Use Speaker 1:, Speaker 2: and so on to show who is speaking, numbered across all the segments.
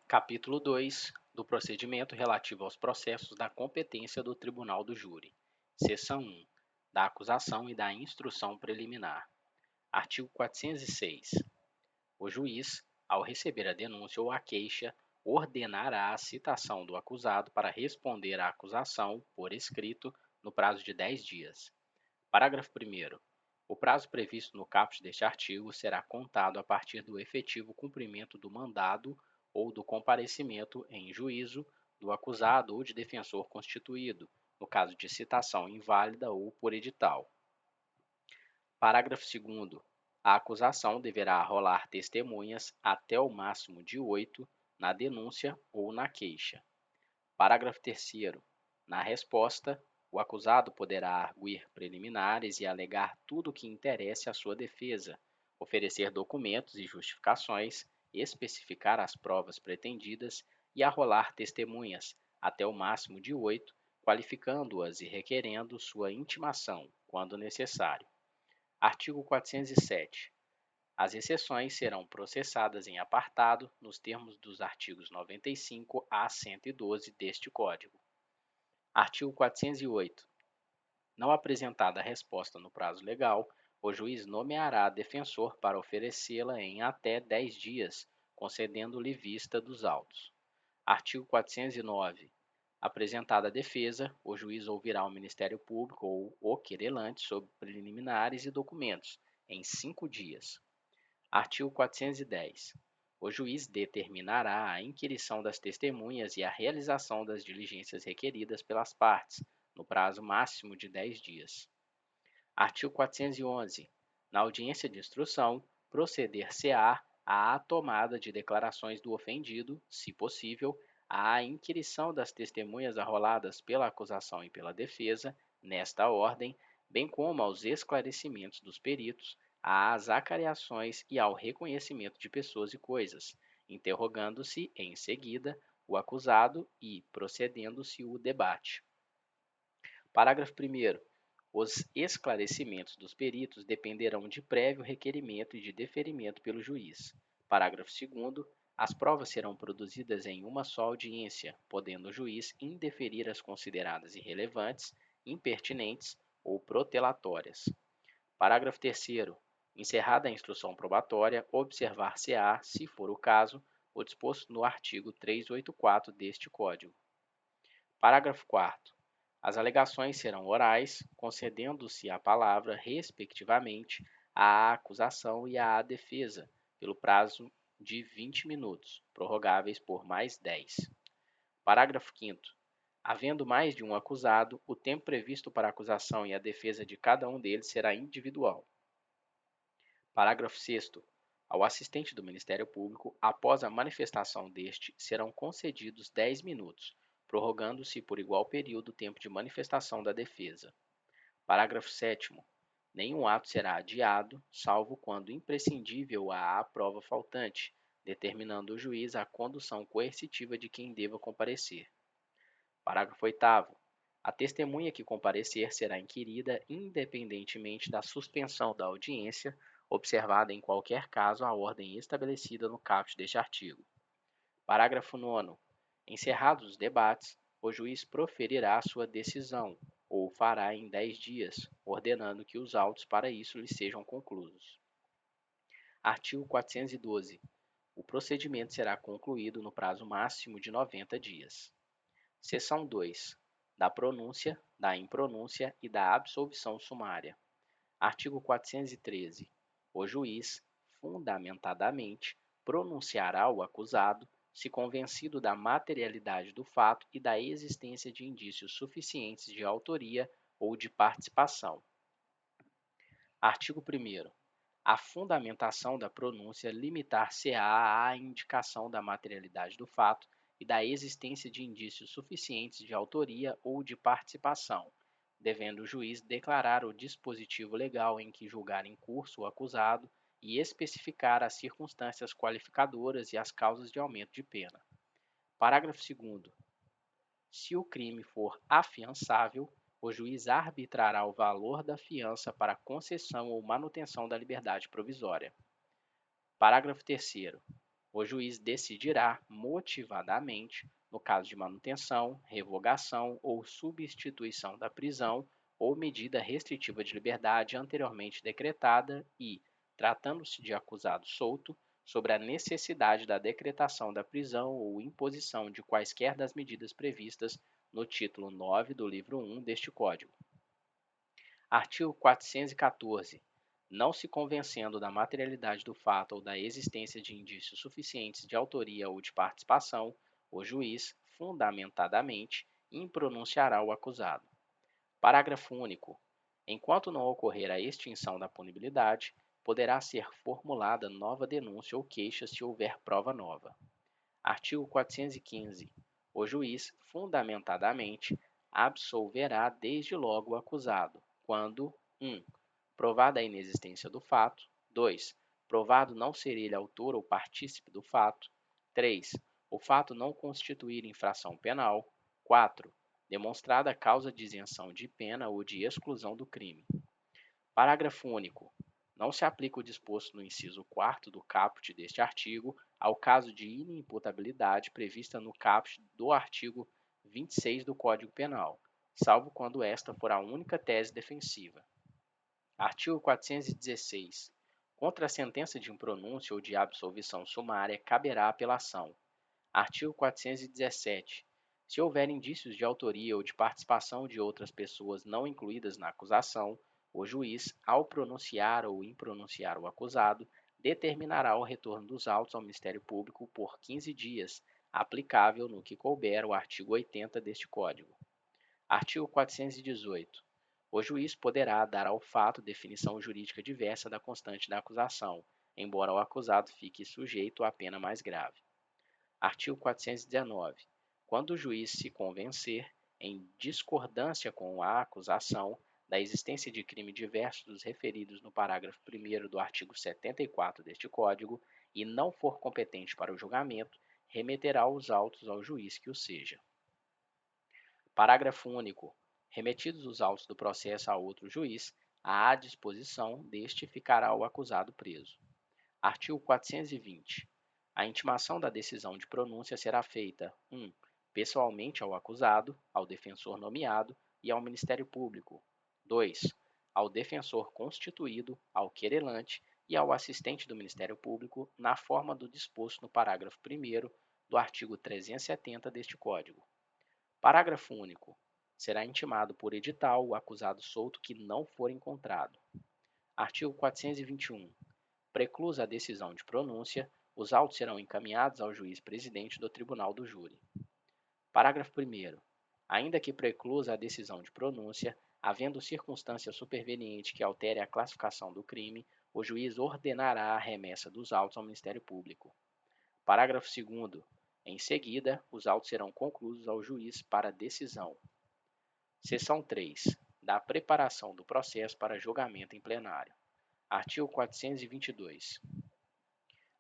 Speaker 1: Capítulo 2 do procedimento relativo aos processos da competência do Tribunal do Júri. Seção 1. Da acusação e da instrução preliminar. Artigo 406. O juiz, ao receber a denúncia ou a queixa, ordenará a citação do acusado para responder à acusação, por escrito, no prazo de 10 dias. Parágrafo 1º. O prazo previsto no caput deste artigo será contado a partir do efetivo cumprimento do mandado ou do comparecimento em juízo do acusado ou de defensor constituído, no caso de citação inválida ou por edital. Parágrafo 2º. A acusação deverá arrolar testemunhas até o máximo de 8 na denúncia ou na queixa. Parágrafo 3º. Na resposta, o acusado poderá arguir preliminares e alegar tudo o que interesse à sua defesa, oferecer documentos e justificações, especificar as provas pretendidas e arrolar testemunhas, até o máximo de 8, qualificando-as e requerendo sua intimação, quando necessário. Artigo 407. As exceções serão processadas em apartado nos termos dos artigos 95 a 112 deste Código. Artigo 408. Não apresentada a resposta no prazo legal, o juiz nomeará defensor para oferecê-la em até 10 dias, concedendo-lhe vista dos autos. Artigo 409. Apresentada a defesa, o juiz ouvirá o Ministério Público ou o querelante sobre preliminares e documentos, em 5 dias. Artigo 410. O juiz determinará a inquirição das testemunhas e a realização das diligências requeridas pelas partes, no prazo máximo de 10 dias. Artigo 411. Na audiência de instrução, proceder-se-á à tomada de declarações do ofendido, se possível, à inquirição das testemunhas arroladas pela acusação e pela defesa, nesta ordem, bem como aos esclarecimentos dos peritos, às acariações e ao reconhecimento de pessoas e coisas, interrogando-se, em seguida, o acusado e procedendo-se o debate. Parágrafo 1º. Os esclarecimentos dos peritos dependerão de prévio requerimento e de deferimento pelo juiz. Parágrafo 2º. As provas serão produzidas em uma só audiência, podendo o juiz indeferir as consideradas irrelevantes, impertinentes ou protelatórias. Parágrafo 3º. Encerrada a instrução probatória, observar-se-á, se for o caso, o disposto no artigo 384 deste Código. Parágrafo 4º. As alegações serão orais, concedendo-se a palavra, respectivamente, à acusação e à defesa, pelo prazo de 20 minutos, prorrogáveis por mais 10. Parágrafo 5º. Havendo mais de um acusado, o tempo previsto para a acusação e a defesa de cada um deles será individual. Parágrafo 6º. Ao assistente do Ministério Público, após a manifestação deste, serão concedidos 10 minutos, prorrogando-se por igual período o tempo de manifestação da defesa. Parágrafo 7º. Nenhum ato será adiado, salvo quando imprescindível à prova faltante, determinando o juiz a condução coercitiva de quem deva comparecer. Parágrafo 8º. A testemunha que comparecer será inquirida independentemente da suspensão da audiência, observada em qualquer caso a ordem estabelecida no caput deste artigo. Parágrafo 9º. Encerrados os debates, o juiz proferirá sua decisão, ou o fará em 10 dias, ordenando que os autos para isso lhe sejam concluídos. Artigo 412. O procedimento será concluído no prazo máximo de 90 dias. Seção 2. Da pronúncia, da impronúncia e da absolvição sumária. Artigo 413. O juiz, fundamentadamente, pronunciará o acusado, se convencido da materialidade do fato e da existência de indícios suficientes de autoria ou de participação. Artigo 1º. A fundamentação da pronúncia limitar-se-á à indicação da materialidade do fato e da existência de indícios suficientes de autoria ou de participação, devendo o juiz declarar o dispositivo legal em que julgar em curso o acusado e especificar as circunstâncias qualificadoras e as causas de aumento de pena. Parágrafo 2º. Se o crime for afiançável, o juiz arbitrará o valor da fiança para concessão ou manutenção da liberdade provisória. Parágrafo 3º. O juiz decidirá motivadamente no caso de manutenção, revogação ou substituição da prisão ou medida restritiva de liberdade anteriormente decretada e, tratando-se de acusado solto, sobre a necessidade da decretação da prisão ou imposição de quaisquer das medidas previstas no título 9 do livro 1 deste Código. Artigo 414. Não se convencendo da materialidade do fato ou da existência de indícios suficientes de autoria ou de participação, o juiz, fundamentadamente, impronunciará o acusado. Parágrafo único. Enquanto não ocorrer a extinção da punibilidade, poderá ser formulada nova denúncia ou queixa se houver prova nova. Artigo 415. O juiz, fundamentadamente, absolverá desde logo o acusado, quando 1. Provada a inexistência do fato. 2. Provado não ser ele autor ou partícipe do fato. 3. O fato não constituir infração penal. 4. Demonstrada a causa de isenção de pena ou de exclusão do crime. Parágrafo único. Não se aplica o disposto no inciso 4º do caput deste artigo ao caso de inimputabilidade prevista no caput do artigo 26 do Código Penal, salvo quando esta for a única tese defensiva. Artigo 416. Contra a sentença de impronúncia ou de absolvição sumária caberá apelação. Artigo 417. Se houver indícios de autoria ou de participação de outras pessoas não incluídas na acusação, o juiz, ao pronunciar ou impronunciar o acusado, determinará o retorno dos autos ao Ministério Público por 15 dias, aplicável no que couber o artigo 80 deste Código. Artigo 418. O juiz poderá dar ao fato definição jurídica diversa da constante da acusação, embora o acusado fique sujeito à pena mais grave. Artigo 419. Quando o juiz se convencer, em discordância com a acusação, da existência de crime diverso dos referidos no parágrafo 1º do artigo 74 deste Código e não for competente para o julgamento, remeterá os autos ao juiz que o seja. Parágrafo único. Remetidos os autos do processo a outro juiz, à disposição deste ficará o acusado preso. Artigo 420. A intimação da decisão de pronúncia será feita 1. Pessoalmente ao acusado, ao defensor nomeado e ao Ministério Público. 2. Ao defensor constituído, ao querelante e ao assistente do Ministério Público, na forma do disposto no parágrafo 1º do artigo 370 deste Código. Parágrafo único. Será intimado por edital o acusado solto que não for encontrado. Artigo 421. Preclusa a decisão de pronúncia, os autos serão encaminhados ao juiz presidente do Tribunal do Júri. Parágrafo 1º. Ainda que preclusa a decisão de pronúncia, havendo circunstância superveniente que altere a classificação do crime, o juiz ordenará a remessa dos autos ao Ministério Público. Parágrafo 2º. Em seguida, os autos serão concluídos ao juiz para decisão. Seção 3. Da preparação do processo para julgamento em plenário. Artigo 422.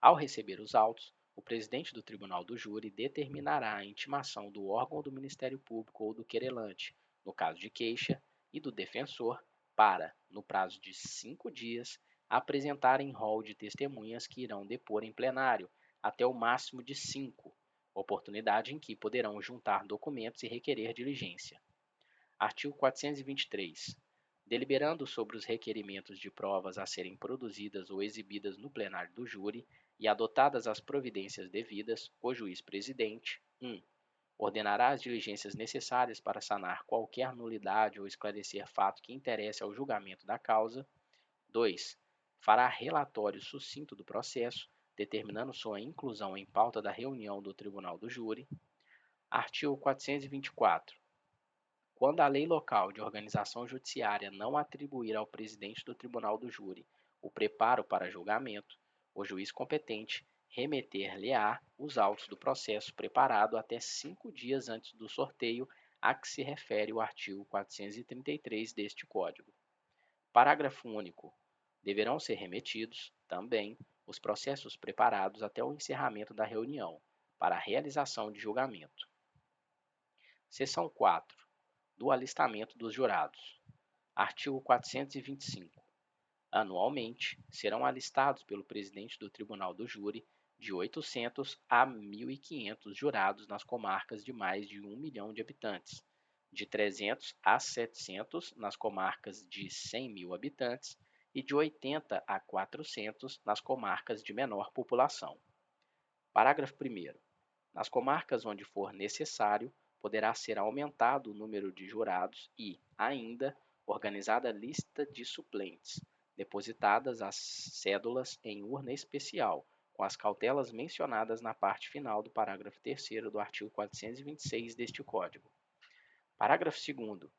Speaker 1: Ao receber os autos, o presidente do Tribunal do Júri determinará a intimação do órgão do Ministério Público ou do querelante, no caso de queixa, e do defensor, para, no prazo de 5 dias, apresentarem rol de testemunhas que irão depor em plenário, até o máximo de 5, oportunidade em que poderão juntar documentos e requerer diligência. Artigo 423. Deliberando sobre os requerimentos de provas a serem produzidas ou exibidas no plenário do júri e adotadas as providências devidas, o juiz presidente 1. Ordenará as diligências necessárias para sanar qualquer nulidade ou esclarecer fato que interesse ao julgamento da causa. 2. Fará relatório sucinto do processo, determinando sua inclusão em pauta da reunião do Tribunal do Júri. Artigo 424. Quando a lei local de organização judiciária não atribuir ao presidente do Tribunal do Júri o preparo para julgamento, o juiz competente remeter-lhe-á os autos do processo preparado até 5 dias antes do sorteio a que se refere o artigo 433 deste Código. Parágrafo único. Deverão ser remetidos, também, os processos preparados até o encerramento da reunião, para a realização de julgamento. Seção 4. Do alistamento dos jurados. Artigo 425. Anualmente, serão alistados pelo presidente do Tribunal do Júri de 800 a 1.500 jurados nas comarcas de mais de 1 milhão de habitantes, de 300 a 700 nas comarcas de 100 mil habitantes e de 80 a 400 nas comarcas de menor população. Parágrafo 1º. Nas comarcas onde for necessário, poderá ser aumentado o número de jurados e, ainda, organizada lista de suplentes, depositadas as cédulas em urna especial, com as cautelas mencionadas na parte final do parágrafo 3º do artigo 426 deste Código. Parágrafo 2º.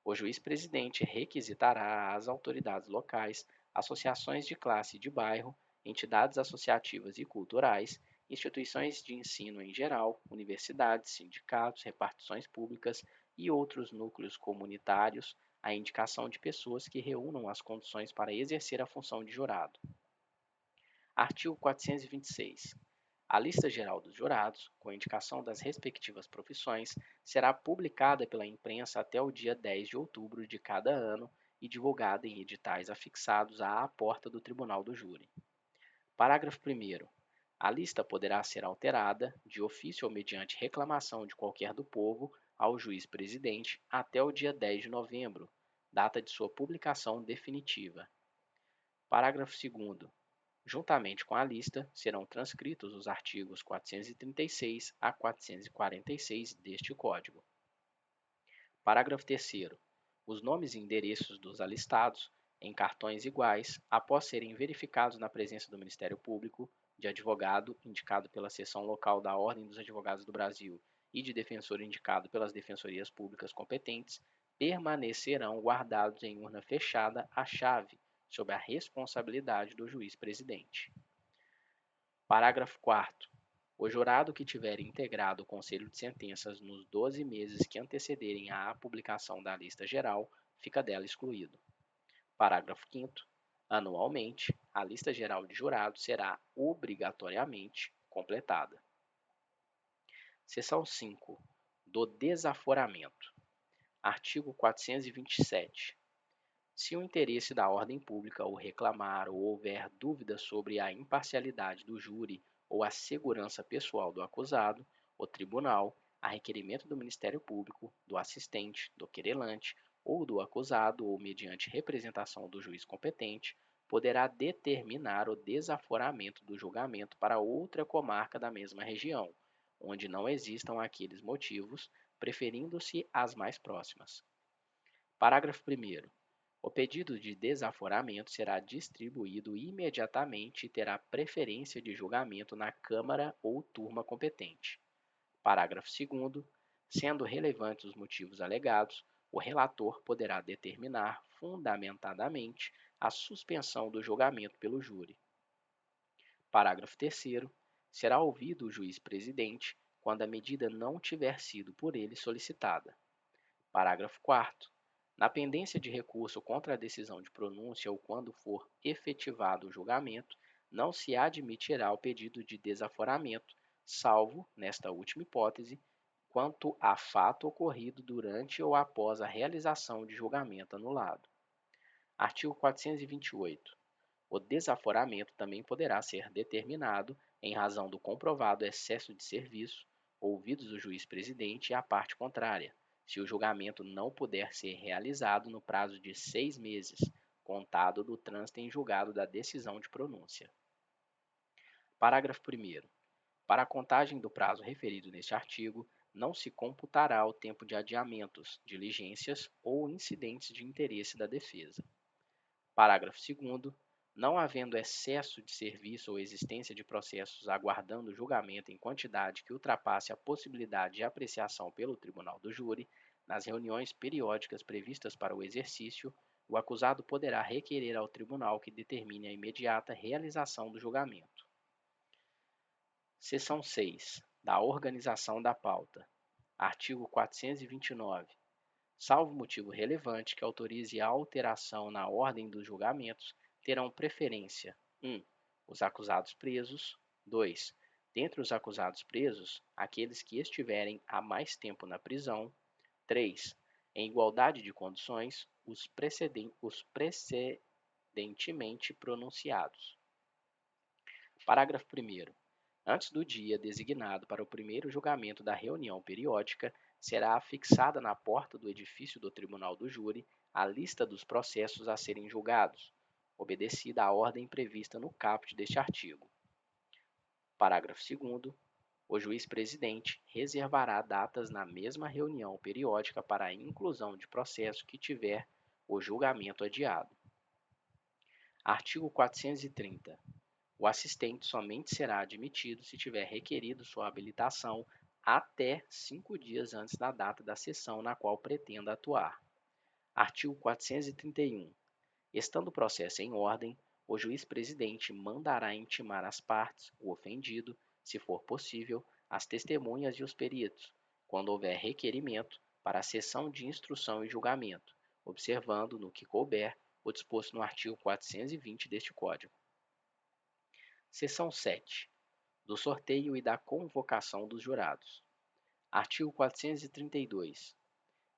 Speaker 1: O juiz-presidente requisitará às autoridades locais, associações de classe e de bairro, entidades associativas e culturais, instituições de ensino em geral, universidades, sindicatos, repartições públicas e outros núcleos comunitários a indicação de pessoas que reúnam as condições para exercer a função de jurado. Artigo 426. A lista geral dos jurados, com indicação das respectivas profissões, será publicada pela imprensa até o dia 10 de outubro de cada ano e divulgada em editais afixados à porta do Tribunal do Júri. Parágrafo 1º. A lista poderá ser alterada, de ofício ou mediante reclamação de qualquer do povo, ao juiz-presidente até o dia 10 de novembro, data de sua publicação definitiva. Parágrafo 2º. Juntamente com a lista, serão transcritos os artigos 436 a 446 deste Código. Parágrafo 3º. Os nomes e endereços dos alistados, em cartões iguais, após serem verificados na presença do Ministério Público, de advogado indicado pela seção local da Ordem dos Advogados do Brasil e de defensor indicado pelas defensorias públicas competentes, permanecerão guardados em urna fechada à chave, sob a responsabilidade do juiz-presidente. Parágrafo 4º. O jurado que tiver integrado o Conselho de Sentenças nos 12 meses que antecederem à publicação da lista geral, fica dela excluído. Parágrafo 5º. Anualmente, a lista geral de jurados será obrigatoriamente completada. Seção 5. Do desaforamento. Artigo 427. Se o interesse da ordem pública o reclamar ou houver dúvida sobre a imparcialidade do júri ou a segurança pessoal do acusado, o tribunal, a requerimento do Ministério Público, do assistente, do querelante ou do acusado ou mediante representação do juiz competente, poderá determinar o desaforamento do julgamento para outra comarca da mesma região, onde não existam aqueles motivos, preferindo-se as mais próximas. Parágrafo 1º. O pedido de desaforamento será distribuído imediatamente e terá preferência de julgamento na Câmara ou turma competente. Parágrafo 2º. Sendo relevantes os motivos alegados, o relator poderá determinar fundamentadamente a suspensão do julgamento pelo júri. Parágrafo 3º. Será ouvido o juiz-presidente quando a medida não tiver sido por ele solicitada. Parágrafo 4º. Na pendência de recurso contra a decisão de pronúncia ou quando for efetivado o julgamento, não se admitirá o pedido de desaforamento, salvo, nesta última hipótese, quanto a fato ocorrido durante ou após a realização de julgamento anulado. Artigo 428. O desaforamento também poderá ser determinado em razão do comprovado excesso de serviço, ouvidos o juiz-presidente e a parte contrária, se o julgamento não puder ser realizado no prazo de 6 meses, contado do trânsito em julgado da decisão de pronúncia. Parágrafo 1º. Para a contagem do prazo referido neste artigo, não se computará o tempo de adiamentos, diligências ou incidentes de interesse da defesa. Parágrafo 2º. Não havendo excesso de serviço ou existência de processos aguardando julgamento em quantidade que ultrapasse a possibilidade de apreciação pelo tribunal do júri, nas reuniões periódicas previstas para o exercício, o acusado poderá requerer ao tribunal que determine a imediata realização do julgamento. Seção 6. Da organização da pauta. Artigo 429. Salvo motivo relevante que autorize a alteração na ordem dos julgamentos, terão preferência: 1. Os acusados presos. 2. Dentre os acusados presos, aqueles que estiverem há mais tempo na prisão. 3. Em igualdade de condições, os precedentemente pronunciados. Parágrafo 1º. Antes do dia designado para o primeiro julgamento da reunião periódica, será afixada na porta do edifício do Tribunal do Júri a lista dos processos a serem julgados, obedecida a ordem prevista no caput deste artigo. Parágrafo 2º. O juiz-presidente reservará datas na mesma reunião periódica para a inclusão de processo que tiver o julgamento adiado. Artigo 430. O assistente somente será admitido se tiver requerido sua habilitação até 5 dias antes da data da sessão na qual pretenda atuar. Artigo 431. Estando o processo em ordem, o juiz-presidente mandará intimar as partes, o ofendido, se for possível, as testemunhas e os peritos, quando houver requerimento, para a sessão de instrução e julgamento, observando, no que couber, o disposto no artigo 420 deste Código. Seção 7. Do sorteio e da convocação dos jurados. Artigo 432.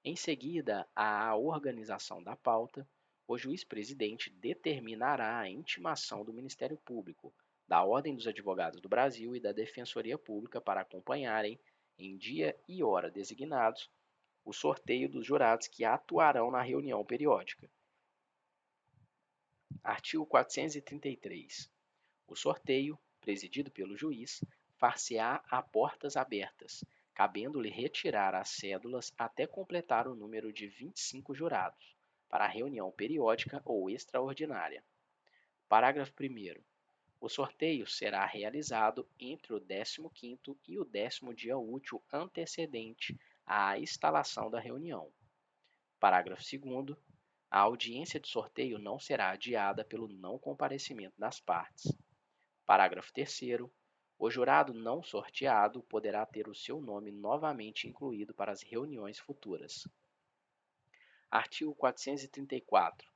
Speaker 1: Em seguida à organização da pauta, o juiz-presidente determinará a intimação do Ministério Público, da Ordem dos Advogados do Brasil e da Defensoria Pública para acompanharem, em dia e hora designados, o sorteio dos jurados que atuarão na reunião periódica. Artigo 433. O sorteio, presidido pelo juiz, far-se-á a portas abertas, cabendo-lhe retirar as cédulas até completar o número de 25 jurados, para a reunião periódica ou extraordinária. Parágrafo 1º. O sorteio será realizado entre o 15º e o 10º dia útil antecedente à instalação da reunião. Parágrafo 2º. A audiência de sorteio não será adiada pelo não comparecimento das partes. Parágrafo 3º. O jurado não sorteado poderá ter o seu nome novamente incluído para as reuniões futuras. Artigo 434.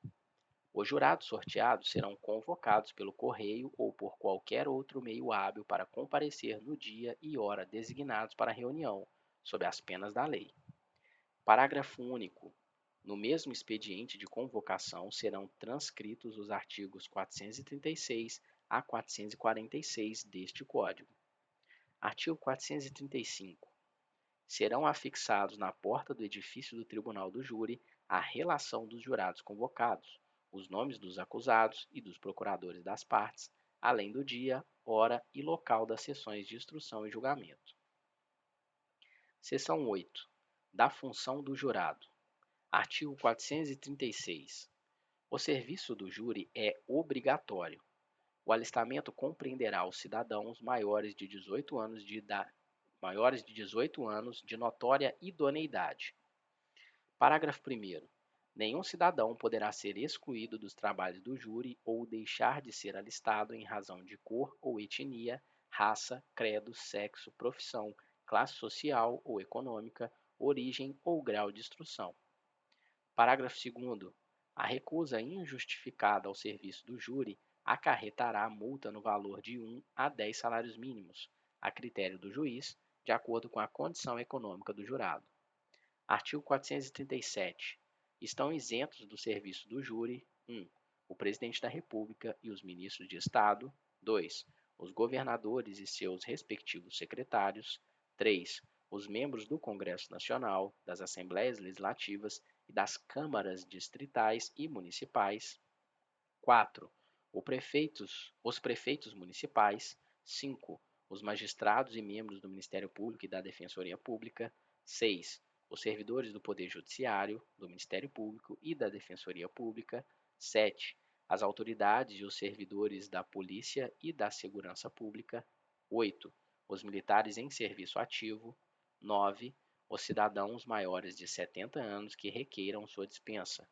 Speaker 1: Os jurados sorteados serão convocados pelo correio ou por qualquer outro meio hábil para comparecer no dia e hora designados para a reunião, sob as penas da lei. Parágrafo único. No mesmo expediente de convocação serão transcritos os artigos 436 a 446 deste Código. Artigo 435. Serão afixados na porta do edifício do Tribunal do Júri a relação dos jurados convocados, os nomes dos acusados e dos procuradores das partes, além do dia, hora e local das sessões de instrução e julgamento. Seção 8. Da função do jurado. Artigo 436. O serviço do júri é obrigatório. O alistamento compreenderá os cidadãos maiores de 18 anos de notória idoneidade. Parágrafo 1º. Nenhum cidadão poderá ser excluído dos trabalhos do júri ou deixar de ser alistado em razão de cor ou etnia, raça, credo, sexo, profissão, classe social ou econômica, origem ou grau de instrução. Parágrafo 2º. A recusa injustificada ao serviço do júri acarretará multa no valor de 1 a 10 salários mínimos, a critério do juiz, de acordo com a condição econômica do jurado. Artigo 437. Estão isentos do serviço do júri: 1. O Presidente da República e os ministros de Estado. 2. Os governadores e seus respectivos secretários. 3. Os membros do Congresso Nacional, das Assembleias Legislativas e das câmaras distritais e municipais. 4. Os prefeitos municipais. 5. Os magistrados e membros do Ministério Público e da Defensoria Pública. 6. Os servidores do Poder Judiciário, do Ministério Público e da Defensoria Pública. 7. As autoridades e os servidores da Polícia e da Segurança Pública. 8. Os militares em serviço ativo. 9. Os cidadãos maiores de 70 anos que requeiram sua dispensa.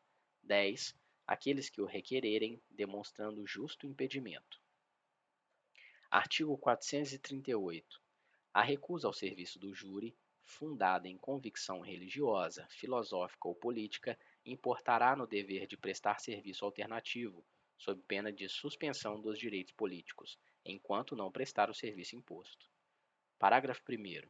Speaker 1: 10. Aqueles que o requererem, demonstrando justo impedimento. Artigo 438. A recusa ao serviço do júri, fundada em convicção religiosa, filosófica ou política, importará no dever de prestar serviço alternativo, sob pena de suspensão dos direitos políticos, enquanto não prestar o serviço imposto. Parágrafo 1º.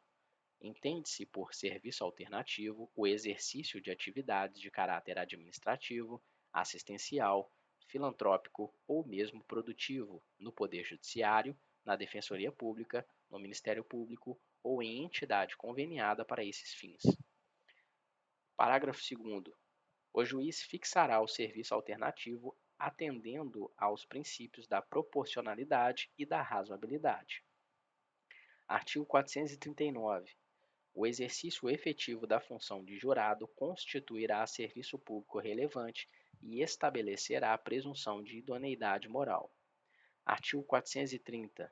Speaker 1: Entende-se por serviço alternativo o exercício de atividades de caráter administrativo, assistencial, filantrópico ou mesmo produtivo no Poder Judiciário, na Defensoria Pública no Ministério Público ou em entidade conveniada para esses fins. Parágrafo 2º. O juiz fixará o serviço alternativo atendendo aos princípios da proporcionalidade e da razoabilidade. Artigo 439. O exercício efetivo da função de jurado constituirá serviço público relevante e estabelecerá a presunção de idoneidade moral. Artigo 430.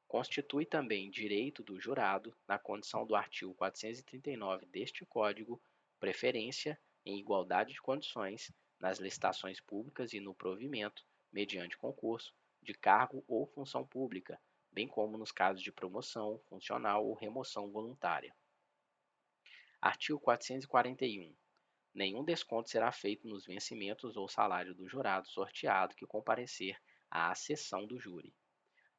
Speaker 1: Constitui também direito do jurado, na condição do artigo 439 deste Código, preferência, em igualdade de condições, nas licitações públicas e no provimento, mediante concurso, de cargo ou função pública, bem como nos casos de promoção, funcional ou remoção voluntária. Artigo 441. Nenhum desconto será feito nos vencimentos ou salário do jurado sorteado que comparecer à sessão do júri.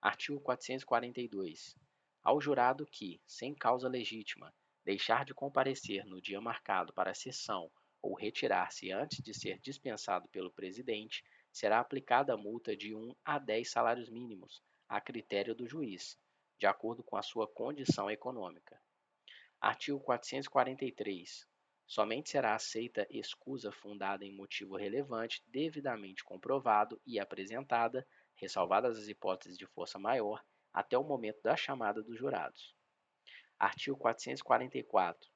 Speaker 1: Artigo 442. Ao jurado que, sem causa legítima, deixar de comparecer no dia marcado para a sessão ou retirar-se antes de ser dispensado pelo presidente, será aplicada a multa de 1 a 10 salários mínimos, a critério do juiz, de acordo com a sua condição econômica. Artigo 443. Somente será aceita escusa fundada em motivo relevante, devidamente comprovado e apresentada, ressalvadas as hipóteses de força maior, até o momento da chamada dos jurados. Artigo 444.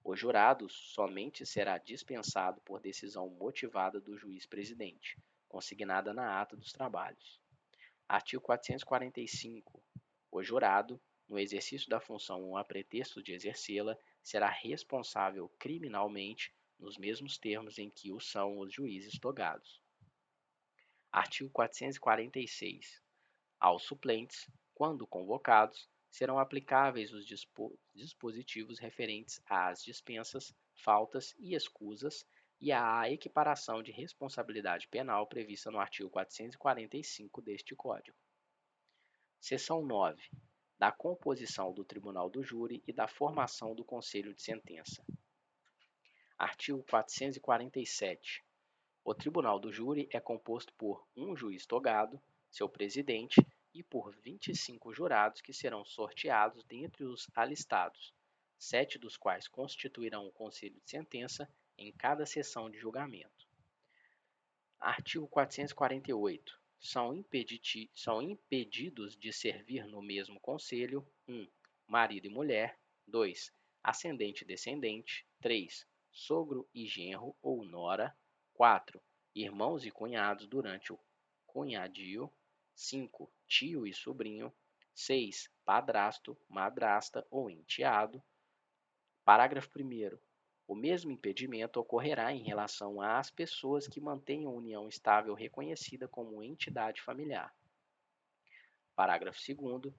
Speaker 1: O jurado somente será dispensado por decisão motivada do juiz-presidente, consignada na ata dos trabalhos. Artigo 445. O jurado, no exercício da função ou a pretexto de exercê-la, será responsável criminalmente nos mesmos termos em que o são os juízes togados. Artigo 446. Aos suplentes, quando convocados, serão aplicáveis os dispositivos referentes às dispensas, faltas e escusas e à equiparação de responsabilidade penal prevista no artigo 445 deste Código. Seção 9. Da composição do Tribunal do Júri e da formação do Conselho de Sentença. Artigo 447. O Tribunal do Júri é composto por um juiz togado, seu presidente, e por 25 jurados que serão sorteados dentre os alistados, 7 dos quais constituirão o Conselho de Sentença em cada sessão de julgamento. Artigo 448. São impedidos de servir no mesmo conselho 1. Marido e mulher. 2. Ascendente e descendente. 3. Sogro e genro ou nora. 4. Irmãos e cunhados durante o cunhadio. 5. Tio e sobrinho. 6. Padrasto, madrasta ou enteado. Parágrafo 1º. O mesmo impedimento ocorrerá em relação às pessoas que mantenham união estável reconhecida como entidade familiar. Parágrafo 2º.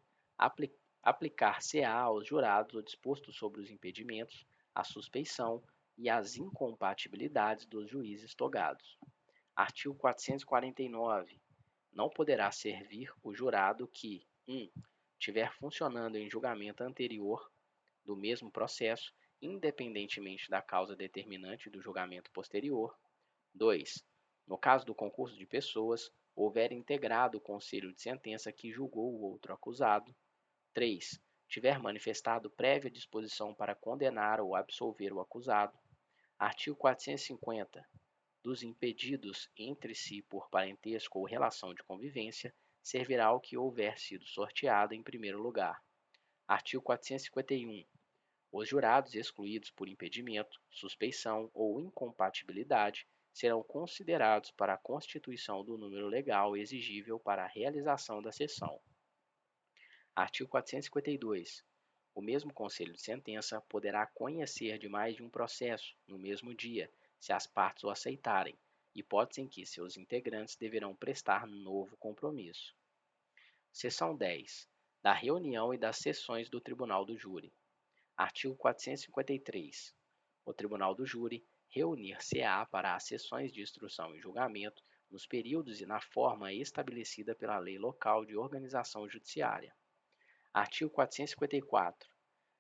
Speaker 1: Aplicar-se-á aos jurados o disposto sobre os impedimentos, a suspeição e as incompatibilidades dos juízes togados. Artigo 449. Não poderá servir o jurado que 1. Tiver funcionando em julgamento anterior do mesmo processo, independentemente da causa determinante do julgamento posterior. 2. No caso do concurso de pessoas, houver integrado o conselho de sentença que julgou o outro acusado. 3. Tiver manifestado prévia disposição para condenar ou absolver o acusado. Artigo 450. Dos impedidos entre si por parentesco ou relação de convivência, servirá o que houver sido sorteado em primeiro lugar. Artigo 451. Os jurados excluídos por impedimento, suspeição ou incompatibilidade serão considerados para a constituição do número legal exigível para a realização da sessão. Artigo 452. O mesmo Conselho de Sentença poderá conhecer de mais de um processo no mesmo dia, se as partes o aceitarem, hipótese em que seus integrantes deverão prestar novo compromisso. Seção 10. Da reunião e das sessões do Tribunal do Júri. Artigo 453. O Tribunal do Júri reunir-se-á para as sessões de instrução e julgamento nos períodos e na forma estabelecida pela lei local de organização judiciária. Artigo 454.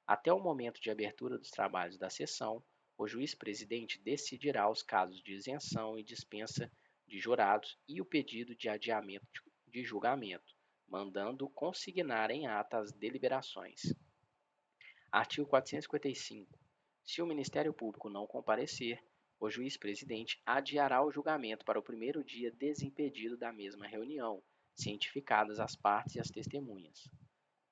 Speaker 1: Até o momento de abertura dos trabalhos da sessão, o juiz-presidente decidirá os casos de isenção e dispensa de jurados e o pedido de adiamento de julgamento, mandando consignar em ata as deliberações. Artigo 455. Se o Ministério Público não comparecer, o juiz-presidente adiará o julgamento para o primeiro dia desimpedido da mesma reunião, cientificadas as partes e as testemunhas.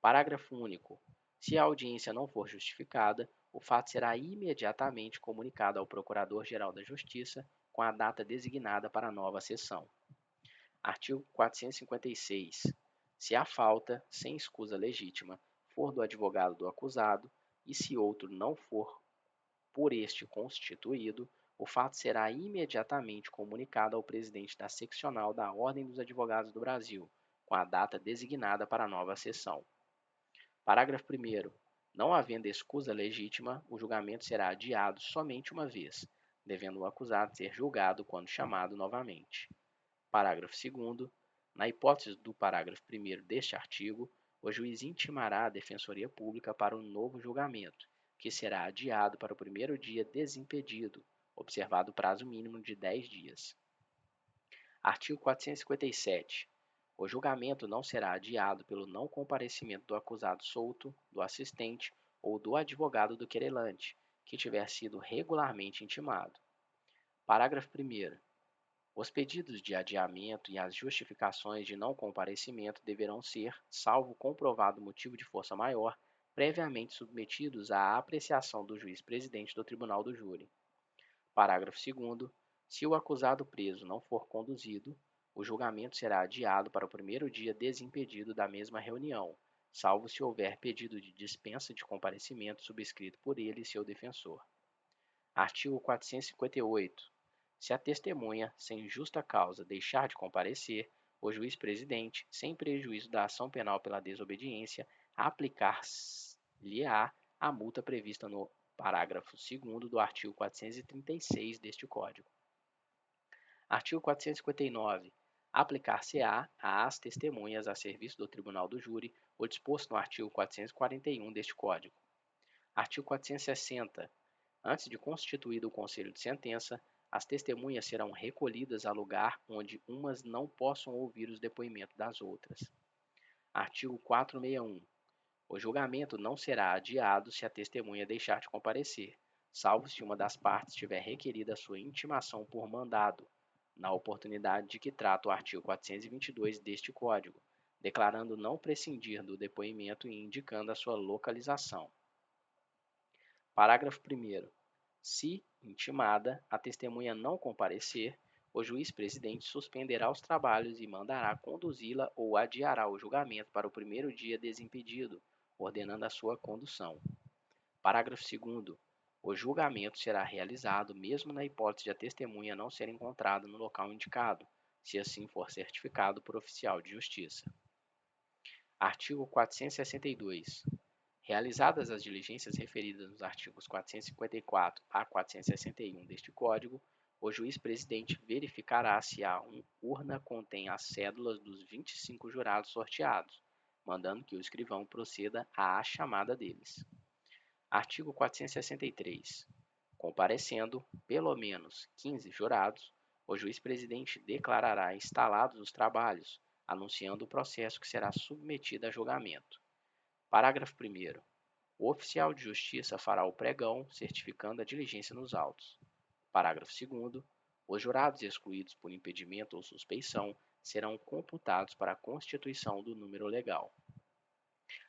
Speaker 1: Parágrafo único. Se a audiência não for justificada, o fato será imediatamente comunicado ao Procurador-Geral da Justiça com a data designada para a nova sessão. Artigo 456. Se a falta, sem escusa legítima, for do advogado do acusado, e se outro não for por este constituído, o fato será imediatamente comunicado ao presidente da seccional da Ordem dos Advogados do Brasil, com a data designada para a nova sessão. Parágrafo 1º. Não havendo escusa legítima, o julgamento será adiado somente uma vez, devendo o acusado ser julgado quando chamado novamente. Parágrafo 2º. Na hipótese do parágrafo 1º deste artigo, o juiz intimará a Defensoria Pública para um novo julgamento, que será adiado para o primeiro dia desimpedido, observado o prazo mínimo de 10 dias. Artigo 457. O julgamento não será adiado pelo não comparecimento do acusado solto, do assistente ou do advogado do querelante, que tiver sido regularmente intimado. Parágrafo 1º. Os pedidos de adiamento e as justificações de não comparecimento deverão ser, salvo comprovado motivo de força maior, previamente submetidos à apreciação do juiz-presidente do Tribunal do Júri. Parágrafo 2º. Se o acusado preso não for conduzido, o julgamento será adiado para o primeiro dia desimpedido da mesma reunião, salvo se houver pedido de dispensa de comparecimento subscrito por ele e seu defensor. Artigo 458. Se a testemunha, sem justa causa, deixar de comparecer, o juiz-presidente, sem prejuízo da ação penal pela desobediência, aplicar-lhe-á a multa prevista no parágrafo 2º do artigo 436 deste Código. Artigo 459. Aplicar-se-á às testemunhas a serviço do Tribunal do Júri o disposto no artigo 441 deste Código. Artigo 460. Antes de constituído o conselho de sentença, as testemunhas serão recolhidas a lugar onde umas não possam ouvir os depoimentos das outras. Artigo 461. O julgamento não será adiado se a testemunha deixar de comparecer, salvo se uma das partes tiver requerido a sua intimação por mandado, na oportunidade de que trata o artigo 422 deste Código, declarando não prescindir do depoimento e indicando a sua localização. Parágrafo 1º. Se intimada, a testemunha não comparecer, o juiz-presidente suspenderá os trabalhos e mandará conduzi-la ou adiará o julgamento para o primeiro dia desimpedido, ordenando a sua condução. Parágrafo 2º. O julgamento será realizado mesmo na hipótese de a testemunha não ser encontrada no local indicado, se assim for certificado por oficial de justiça. Artigo 462. Realizadas as diligências referidas nos artigos 454 a 461 deste Código, o juiz-presidente verificará se a urna contém as cédulas dos 25 jurados sorteados, mandando que o escrivão proceda à chamada deles. Artigo 463. Comparecendo, pelo menos 15 jurados, o juiz-presidente declarará instalados os trabalhos, anunciando o processo que será submetido a julgamento. Parágrafo 1º. O oficial de justiça fará o pregão, certificando a diligência nos autos. Parágrafo 2º. Os jurados excluídos por impedimento ou suspeição serão computados para a constituição do número legal.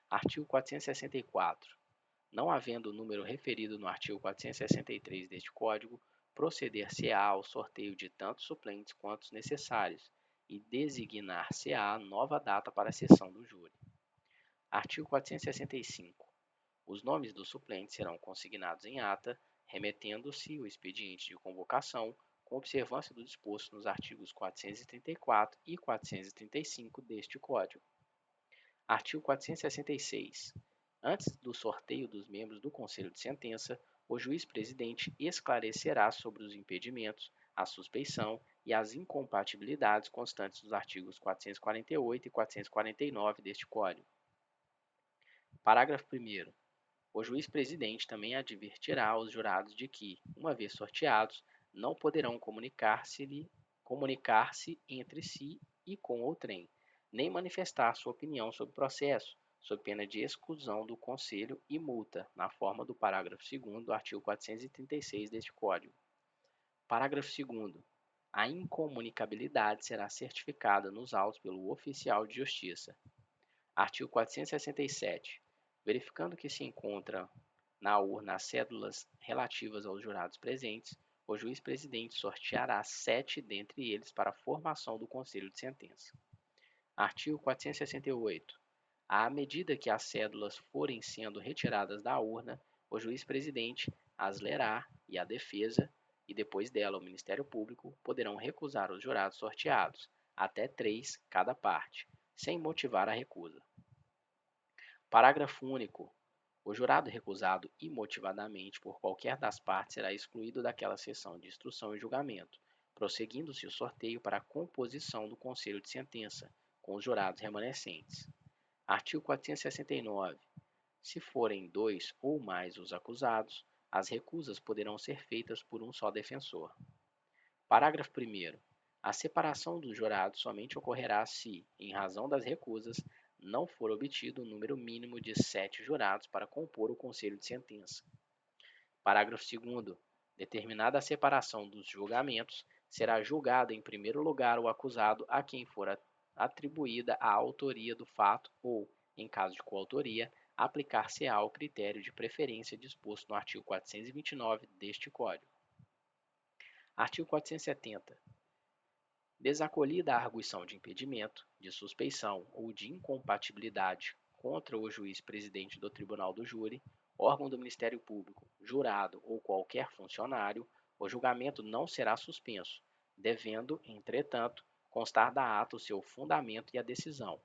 Speaker 1: Artigo 464. Não havendo o número referido no artigo 463 deste Código, proceder-se-á ao sorteio de tantos suplentes quantos necessários e designar-se-á nova data para a sessão do júri. Artigo 465. Os nomes dos suplentes serão consignados em ata, remetendo-se o expediente de convocação, com observância do disposto nos artigos 434 e 435 deste Código. Artigo 466. Antes do sorteio dos membros do Conselho de Sentença, o juiz-presidente esclarecerá sobre os impedimentos, a suspeição e as incompatibilidades constantes dos artigos 448 e 449 deste Código. Parágrafo 1º. O juiz-presidente também advertirá os jurados de que, uma vez sorteados, não poderão comunicar-se entre si e com outrem, nem manifestar sua opinião sobre o processo, sob pena de exclusão do Conselho e multa, na forma do parágrafo 2º do artigo 436 deste Código. Parágrafo 2º. A incomunicabilidade será certificada nos autos pelo oficial de justiça. Artigo 467. Verificando que se encontra na urna as cédulas relativas aos jurados presentes, o juiz-presidente sorteará 7 dentre eles para a formação do conselho de sentença. Artigo 468. À medida que as cédulas forem sendo retiradas da urna, o juiz-presidente as lerá e a defesa, e depois dela o Ministério Público, poderão recusar os jurados sorteados, até 3 cada parte, sem motivar a recusa. Parágrafo único. O jurado recusado imotivadamente por qualquer das partes será excluído daquela sessão de instrução e julgamento, prosseguindo-se o sorteio para a composição do conselho de sentença, com os jurados remanescentes. Artigo 469. Se forem 2 ou mais os acusados, as recusas poderão ser feitas por um só defensor. Parágrafo 1º. A separação dos jurados somente ocorrerá se, em razão das recusas, não for obtido o número mínimo de 7 jurados para compor o conselho de sentença. Parágrafo 2º. Determinada a separação dos julgamentos, será julgado em primeiro lugar o acusado a quem for atribuída a autoria do fato ou, em caso de coautoria, aplicar-se-á o critério de preferência disposto no artigo 429 deste Código. Artigo 470. Desacolhida a arguição de impedimento, de suspeição ou de incompatibilidade contra o juiz-presidente do Tribunal do Júri, órgão do Ministério Público, jurado ou qualquer funcionário, o julgamento não será suspenso, devendo, entretanto, constar da ata o seu fundamento e a decisão.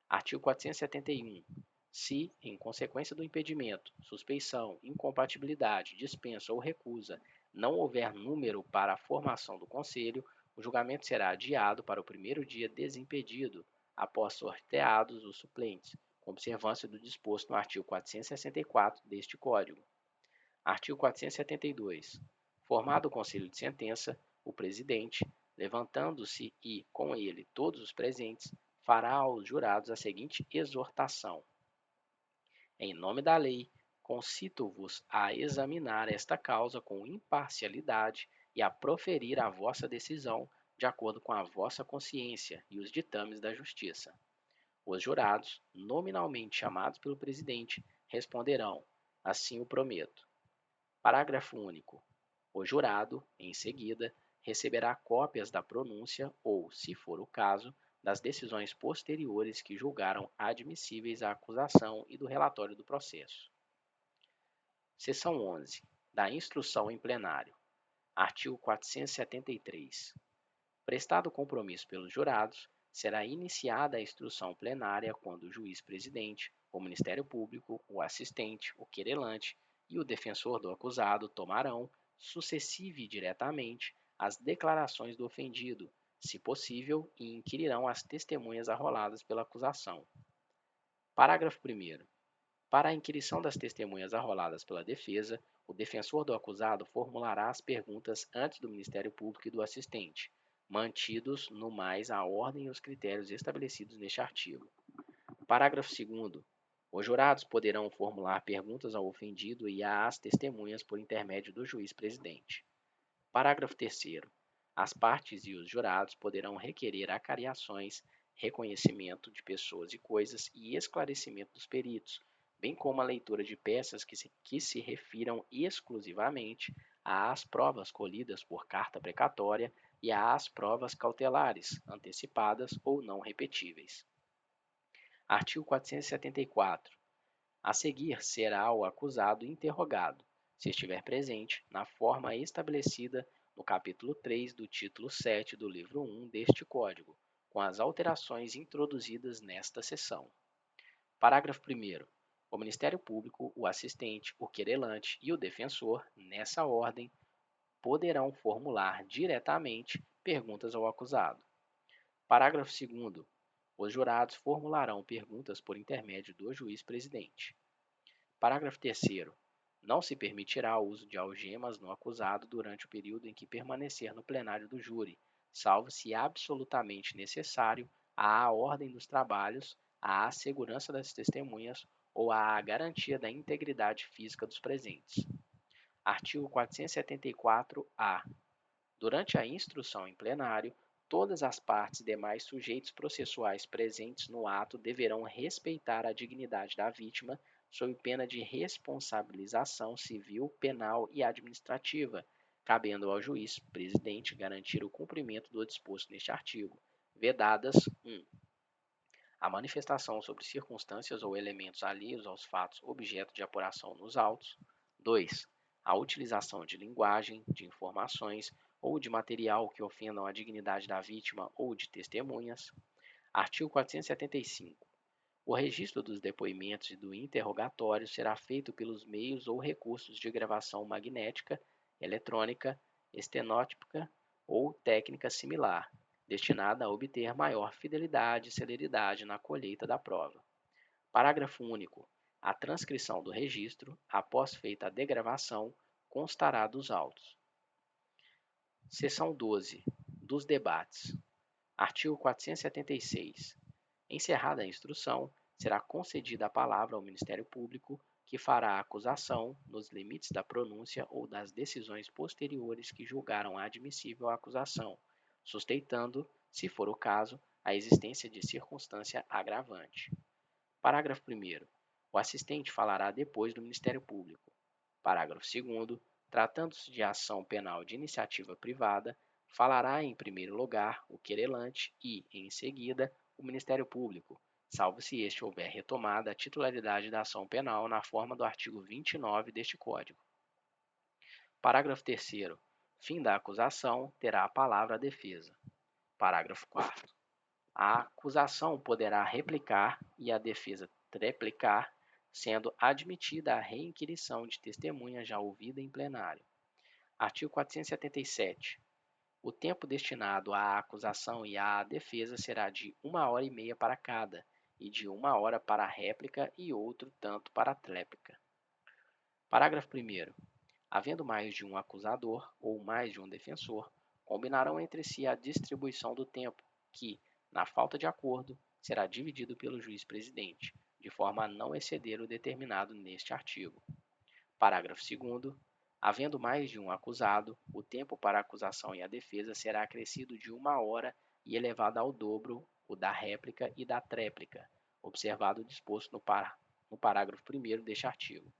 Speaker 1: Artigo 471. Se, em consequência do impedimento, suspeição, incompatibilidade, dispensa ou recusa, não houver número para a formação do conselho, o julgamento será adiado para o primeiro dia desimpedido, após sorteados os suplentes, com observância do disposto no artigo 464 deste Código. Artigo 472. Formado o conselho de sentença, o presidente, levantando-se e, com ele, todos os presentes, fará aos jurados a seguinte exortação: em nome da lei, concito-vos a examinar esta causa com imparcialidade e a proferir a vossa decisão de acordo com a vossa consciência e os ditames da justiça. Os jurados, nominalmente chamados pelo presidente, responderão: assim o prometo. Parágrafo único. O jurado, em seguida, receberá cópias da pronúncia ou, se for o caso, das decisões posteriores que julgaram admissíveis a acusação e do relatório do processo. Seção 11. Da instrução em plenário. Artigo 473. Prestado compromisso pelos jurados, será iniciada a instrução plenária quando o juiz-presidente, o Ministério Público, o assistente, o querelante e o defensor do acusado tomarão, sucessiva e diretamente, as declarações do ofendido, se possível, e inquirirão as testemunhas arroladas pela acusação. Parágrafo 1º. Para a inquirição das testemunhas arroladas pela defesa, o defensor do acusado formulará as perguntas antes do Ministério Público e do assistente, mantidos no mais a ordem e os critérios estabelecidos neste artigo. Parágrafo 2º. Os jurados poderão formular perguntas ao ofendido e às testemunhas por intermédio do juiz-presidente. Parágrafo 3º. As partes e os jurados poderão requerer acariações, reconhecimento de pessoas e coisas e esclarecimento dos peritos, bem como a leitura de peças que se refiram exclusivamente às provas colhidas por carta precatória e às provas cautelares, antecipadas ou não repetíveis. Artigo 474. A seguir será o acusado interrogado, se estiver presente, na forma estabelecida no capítulo 3 do título 7 do livro 1 deste Código, com as alterações introduzidas nesta seção. Parágrafo 1º. O Ministério Público, o assistente, o querelante e o defensor, nessa ordem, poderão formular diretamente perguntas ao acusado. Parágrafo 2º. Os jurados formularão perguntas por intermédio do juiz-presidente. Parágrafo 3º. Não se permitirá o uso de algemas no acusado durante o período em que permanecer no plenário do júri, salvo se absolutamente necessário à ordem dos trabalhos, à segurança das testemunhas ou à garantia da integridade física dos presentes. Artigo 474-A. Durante a instrução em plenário, todas as partes e demais sujeitos processuais presentes no ato deverão respeitar a dignidade da vítima, sob pena de responsabilização civil, penal e administrativa, cabendo ao juiz presidente garantir o cumprimento do disposto neste artigo, vedadas 1. A manifestação sobre circunstâncias ou elementos alheios aos fatos objeto de apuração nos autos. 2. A utilização de linguagem, de informações ou de material que ofendam a dignidade da vítima ou de testemunhas. Artigo 475. O registro dos depoimentos e do interrogatório será feito pelos meios ou recursos de gravação magnética, eletrônica, estenótica ou técnica similar, destinada a obter maior fidelidade e celeridade na colheita da prova. Parágrafo único. A transcrição do registro, após feita a degravação, constará dos autos. Seção 12. Dos debates. Artigo 476. Encerrada a instrução, será concedida a palavra ao Ministério Público, que fará a acusação nos limites da pronúncia ou das decisões posteriores que julgaram admissível a acusação, sustentando, se for o caso, a existência de circunstância agravante. Parágrafo 1º. O assistente falará depois do Ministério Público. Parágrafo 2º. Tratando-se de ação penal de iniciativa privada, falará em primeiro lugar o querelante e, em seguida, o Ministério Público, salvo se este houver retomada a titularidade da ação penal na forma do artigo 29 deste Código. Parágrafo 3º. Fim da acusação, terá a palavra a defesa. Parágrafo 4º. A acusação poderá replicar e a defesa treplicar, sendo admitida a reinquirição de testemunha já ouvida em plenário. Artigo 477. O tempo destinado à acusação e à defesa será de 1h30 para cada, e de 1 hora para a réplica e outro tanto para a tréplica. Parágrafo 1º. Havendo mais de um acusador ou mais de um defensor, combinarão entre si a distribuição do tempo, que, na falta de acordo, será dividido pelo juiz-presidente, de forma a não exceder o determinado neste artigo. Parágrafo 2º. Havendo mais de um acusado, o tempo para a acusação e a defesa será acrescido de 1 hora e elevado ao dobro o da réplica e da tréplica, observado o disposto no parágrafo 1º deste artigo.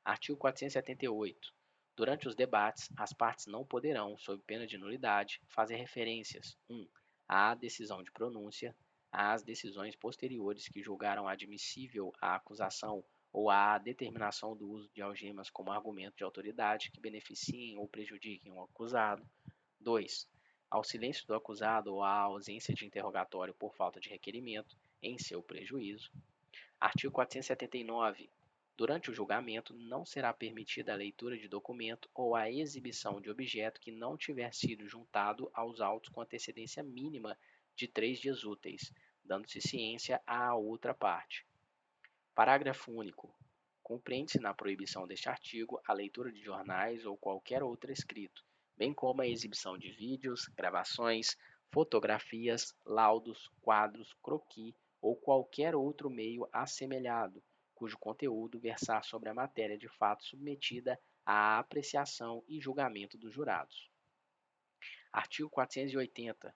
Speaker 1: Artigo 478. Durante os debates, as partes não poderão, sob pena de nulidade, fazer referências 1. À decisão de pronúncia, às decisões posteriores que julgaram admissível a acusação ou à determinação do uso de algemas como argumento de autoridade que beneficiem ou prejudiquem o acusado. 2. Ao silêncio do acusado ou à ausência de interrogatório por falta de requerimento, em seu prejuízo. Artigo 479. Durante o julgamento, não será permitida a leitura de documento ou a exibição de objeto que não tiver sido juntado aos autos com antecedência mínima de 3 dias úteis, dando-se ciência à outra parte. Parágrafo único. Compreende-se na proibição deste artigo a leitura de jornais ou qualquer outro escrito, bem como a exibição de vídeos, gravações, fotografias, laudos, quadros, croquis ou qualquer outro meio assemelhado, cujo conteúdo versar sobre a matéria de fato submetida à apreciação e julgamento dos jurados. Artigo 480.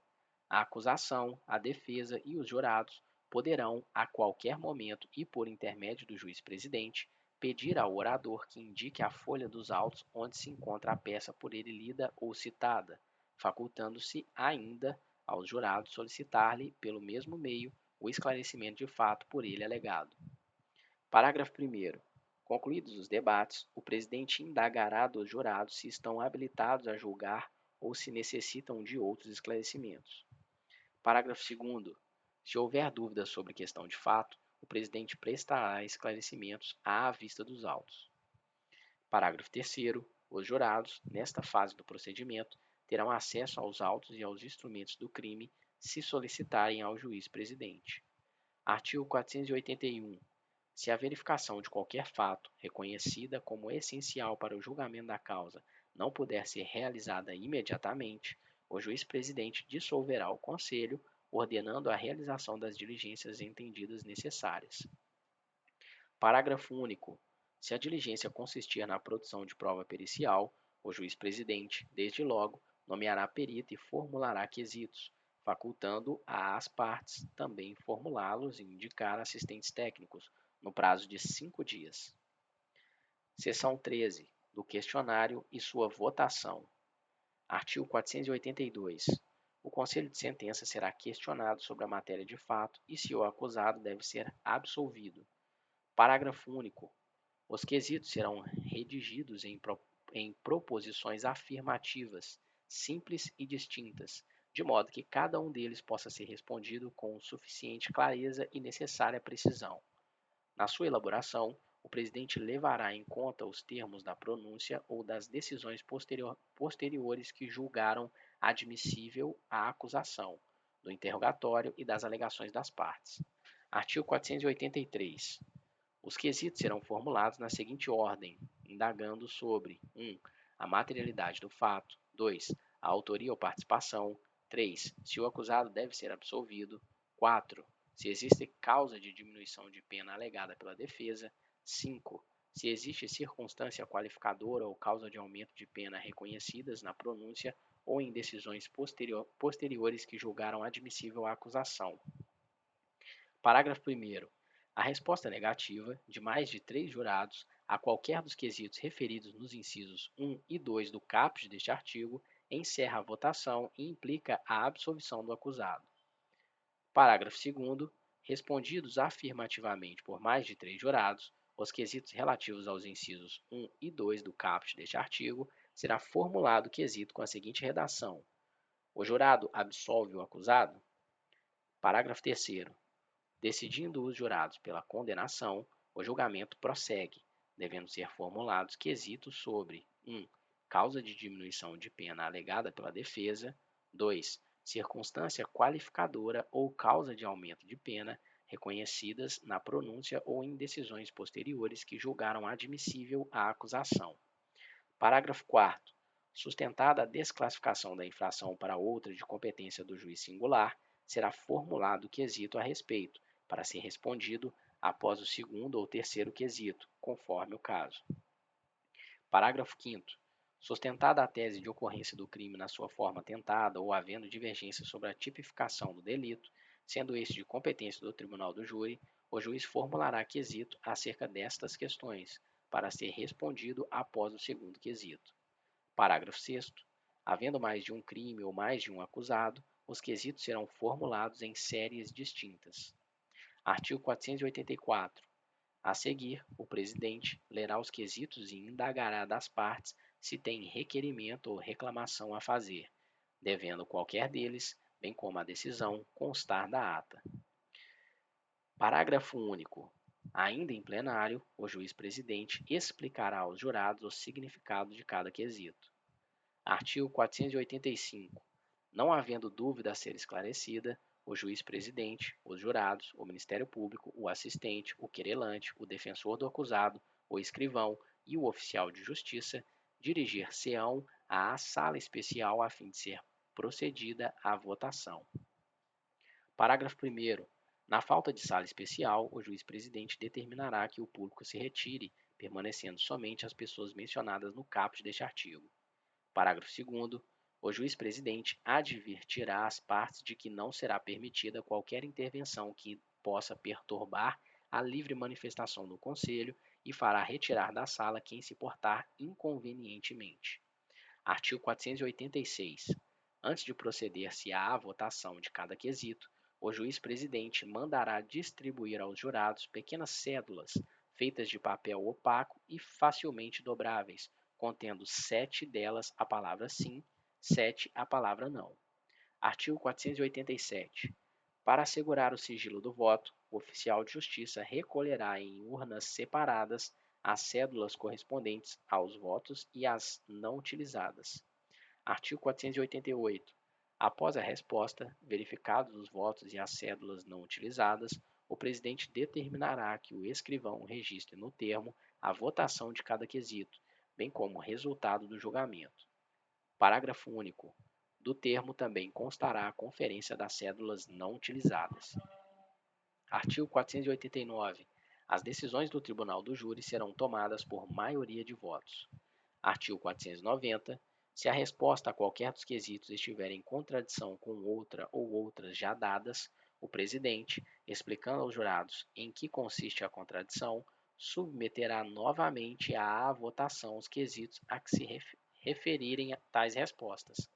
Speaker 1: A acusação, a defesa e os jurados poderão, a qualquer momento e por intermédio do juiz-presidente, pedir ao orador que indique a folha dos autos onde se encontra a peça por ele lida ou citada, facultando-se ainda aos jurados solicitar-lhe, pelo mesmo meio, o esclarecimento de fato por ele alegado. Parágrafo 1º. Concluídos os debates, o presidente indagará dos jurados se estão habilitados a julgar ou se necessitam de outros esclarecimentos. Parágrafo 2º. Se houver dúvidas sobre questão de fato, o presidente prestará esclarecimentos à vista dos autos. Parágrafo 3º. Os jurados, nesta fase do procedimento, terão acesso aos autos e aos instrumentos do crime se solicitarem ao juiz-presidente. Artigo 481. Se a verificação de qualquer fato, reconhecida como essencial para o julgamento da causa, não puder ser realizada imediatamente, o juiz-presidente dissolverá o conselho ordenando a realização das diligências entendidas necessárias. Parágrafo único. Se a diligência consistir na produção de prova pericial, o juiz-presidente, desde logo, nomeará perito e formulará quesitos, facultando às partes também formulá-los e indicar assistentes técnicos, no prazo de 5 dias. Seção 13. Do questionário e sua votação. Artigo 482. O Conselho de Sentença será questionado sobre a matéria de fato e se o acusado deve ser absolvido. Parágrafo único. Os quesitos serão redigidos em proposições afirmativas, simples e distintas, de modo que cada um deles possa ser respondido com suficiente clareza e necessária precisão. Na sua elaboração, o presidente levará em conta os termos da pronúncia ou das decisões posteriores que julgaram admissível a acusação, do interrogatório e das alegações das partes. Artigo 483. Os quesitos serão formulados na seguinte ordem, indagando sobre 1. A materialidade do fato, 2. A autoria ou participação, 3. Se o acusado deve ser absolvido, 4. Se existe causa de diminuição de pena alegada pela defesa, 5. Se existe circunstância qualificadora ou causa de aumento de pena reconhecidas na pronúncia ou em decisões posteriores que julgaram admissível a acusação. Parágrafo 1º. A resposta negativa de mais de 3 jurados a qualquer dos quesitos referidos nos incisos 1 e 2 do caput deste artigo encerra a votação e implica a absolvição do acusado. Parágrafo 2º. Respondidos afirmativamente por mais de 3 jurados, os quesitos relativos aos incisos 1 e 2 do caput deste artigo, será formulado o quesito com a seguinte redação: o jurado absolve o acusado? Parágrafo 3º. Decidindo os jurados pela condenação, o julgamento prossegue, devendo ser formulados quesitos sobre 1. Causa de diminuição de pena alegada pela defesa, 2. Circunstância qualificadora ou causa de aumento de pena reconhecidas na pronúncia ou em decisões posteriores que julgaram admissível a acusação. Parágrafo 4º. Sustentada a desclassificação da infração para outra de competência do juiz singular, será formulado o quesito a respeito, para ser respondido após o segundo ou terceiro quesito, conforme o caso. Parágrafo 5º. Sustentada a tese de ocorrência do crime na sua forma tentada ou havendo divergência sobre a tipificação do delito, sendo este de competência do tribunal do júri, o juiz formulará quesito acerca destas questões, para ser respondido após o segundo quesito. Parágrafo 6º. Havendo mais de um crime ou mais de um acusado, os quesitos serão formulados em séries distintas. Artigo 484. A seguir, o presidente lerá os quesitos e indagará das partes se tem requerimento ou reclamação a fazer, devendo qualquer deles, bem como a decisão, constar da ata. Parágrafo único. Ainda em plenário, o juiz-presidente explicará aos jurados o significado de cada quesito. Artigo 485. Não havendo dúvida a ser esclarecida, o juiz-presidente, os jurados, o Ministério Público, o assistente, o querelante, o defensor do acusado, o escrivão e o oficial de justiça dirigir-se-ão à sala especial a fim de ser procedida à votação. Parágrafo 1º. Na falta de sala especial, o juiz-presidente determinará que o público se retire, permanecendo somente as pessoas mencionadas no caput deste artigo. Parágrafo 2º. O juiz-presidente advertirá as partes de que não será permitida qualquer intervenção que possa perturbar a livre manifestação do Conselho e fará retirar da sala quem se portar inconvenientemente. Artigo 486. Antes de proceder-se à votação de cada quesito, o juiz-presidente mandará distribuir aos jurados pequenas cédulas feitas de papel opaco e facilmente dobráveis, contendo 7 delas a palavra sim, 7 a palavra não. Artigo 487. Para assegurar o sigilo do voto, o oficial de justiça recolherá em urnas separadas as cédulas correspondentes aos votos e às não utilizadas. Artigo 488. Após a resposta, verificados os votos e as cédulas não utilizadas, o presidente determinará que o escrivão registre no termo a votação de cada quesito, bem como o resultado do julgamento. Parágrafo único. Do termo também constará a conferência das cédulas não utilizadas. Artigo 489. As decisões do Tribunal do Júri serão tomadas por maioria de votos. Artigo 490. Se a resposta a qualquer dos quesitos estiver em contradição com outra ou outras já dadas, o presidente, explicando aos jurados em que consiste a contradição, submeterá novamente à votação os quesitos a que se referirem a tais respostas.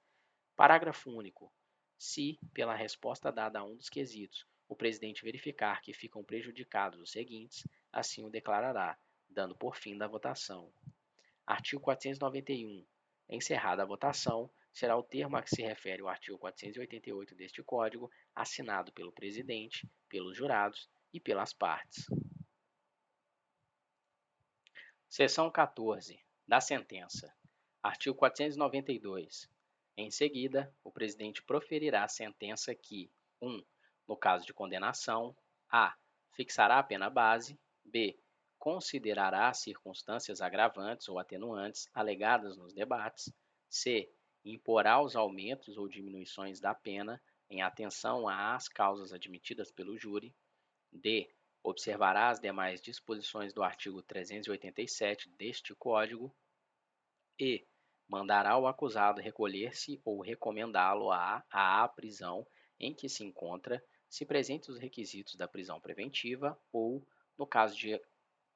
Speaker 1: Parágrafo único. Se, pela resposta dada a um dos quesitos, o presidente verificar que ficam prejudicados os seguintes, assim o declarará, dando por fim da votação. Artigo 491. Encerrada a votação, será o termo a que se refere o artigo 488 deste Código assinado pelo presidente, pelos jurados e pelas partes. Seção 14. Da sentença. Artigo 492. Em seguida, o presidente proferirá a sentença que: 1. No caso de condenação, a. Fixará a pena base. B. Considerará as circunstâncias agravantes ou atenuantes alegadas nos debates. C. Imporá os aumentos ou diminuições da pena em atenção às causas admitidas pelo júri. D. Observará as demais disposições do artigo 387 deste Código. E. Mandará o acusado recolher-se ou recomendá-lo à prisão em que se encontra, se presentes os requisitos da prisão preventiva ou, no caso de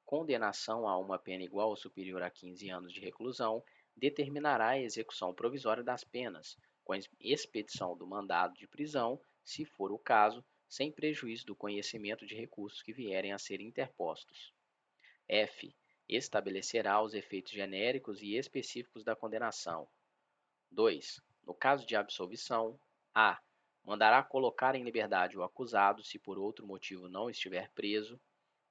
Speaker 1: condenação a uma pena igual ou superior a 15 anos de reclusão, determinará a execução provisória das penas, com expedição do mandado de prisão, se for o caso, sem prejuízo do conhecimento de recursos que vierem a ser interpostos. F. Estabelecerá os efeitos genéricos e específicos da condenação. 2. No caso de absolvição, a. Mandará colocar em liberdade o acusado se por outro motivo não estiver preso.